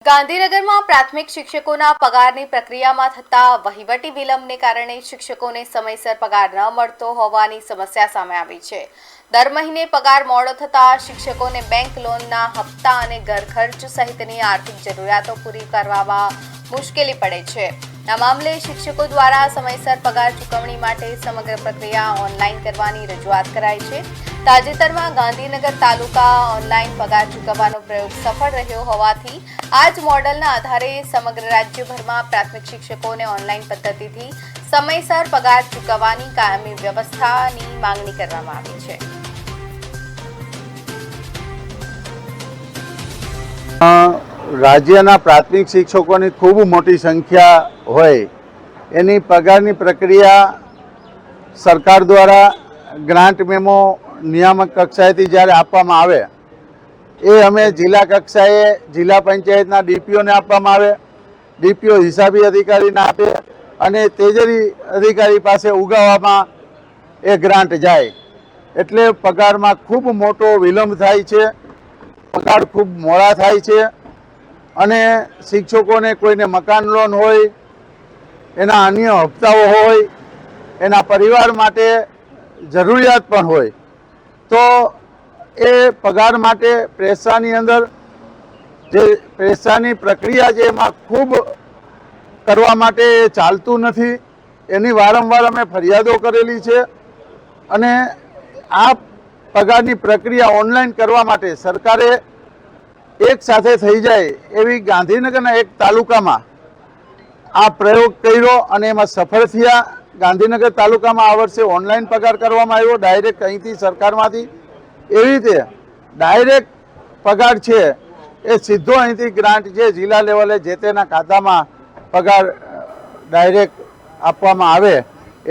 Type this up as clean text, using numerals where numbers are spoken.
ગાંધીનગરમાં પ્રાથમિક શિક્ષકોના પગારની પ્રક્રિયામાં થતા વહીવટી વિલંબને કારણે શિક્ષકોને સમયસર પગાર ન મળતો હોવાની સમસ્યા સામે આવી છે। દર મહિને પગાર મોડો થતા શિક્ષકોને બેંક લોનના હપ્તા અને ઘર ખર્ચ સહિતની આર્થિક જરૂરિયાતો પૂરી કરવામાં મુશ્કેલી પડે છે। આ મામલે શિક્ષકો દ્વારા સમયસર પગાર ચૂકવણી માટે સમગ્ર પ્રક્રિયા ઓનલાઈન કરવાની રજૂઆત કરાઈ છે। તાજેતરમાં ગાંધીનગર તાલુકા ઓનલાઈન પગાર ચૂકવવાનો પ્રયોગ સફળ રહ્યો હોવાથી આ જ મોડલના આધારે સમગ્ર રાજ્યભરમાં પ્રાથમિક શિક્ષકોને ઓનલાઈન પદ્ધતિથી સમયસર પગાર ચૂકવવાની કાયમી વ્યવસ્થાની માંગણી કરવામાં આવી છે। રાજ્યના પ્રાથમિક શિક્ષકોની ખૂબ મોટી સંખ્યા હોય એની પગારની પ્રક્રિયા સરકાર દ્વારા ગ્રાન્ટ મેમો નિયામક કક્ષાએથી જ્યારે આપવામાં આવે એ અમે જિલ્લા કક્ષાએ જિલ્લા પંચાયતના ડીપીઓને આપવામાં આવે, ડીપીઓ હિસાબી અધિકારીને આપે અને તેજરી અધિકારી પાસે ઉગાવવામાં એ ગ્રાન્ટ જાય। એટલે પગારમાં ખૂબ મોટો વિલંબ થાય છે, પગાર ખૂબ મોડા થાય છે અને શિક્ષકોને કોઈને મકાન લોન હોય, એના અન્ય હપ્તાઓ હોય, એના પરિવાર માટે જરૂરિયાત પણ હોય તો એ પગાર માટે પૈસાની અંદર જે પૈસાની પ્રક્રિયા છે એમાં ખૂબ કરવા માટે ચાલતું નથી। એની વારંવાર અમે ફરિયાદો કરેલી છે અને આ પગારની પ્રક્રિયા ઓનલાઈન કરવા માટે સરકારે એક સાથે થઈ જાય એવી ગાંધીનગરના એક તાલુકામાં આ પ્રયોગ કર્યો અને એમાં સફળ થયા। ગાંધીનગર તાલુકામાં આ વર્ષે ઓનલાઈન પગાર કરવામાં આવ્યો ડાયરેક્ટ અહીંથી સરકારમાંથી। એવી રીતે ડાયરેક્ટ પગાર છે એ સીધો અહીંથી ગ્રાન્ટ છે જિલ્લા લેવલે જે તેના ખાતામાં પગાર ડાયરેક્ટ આપવામાં આવે।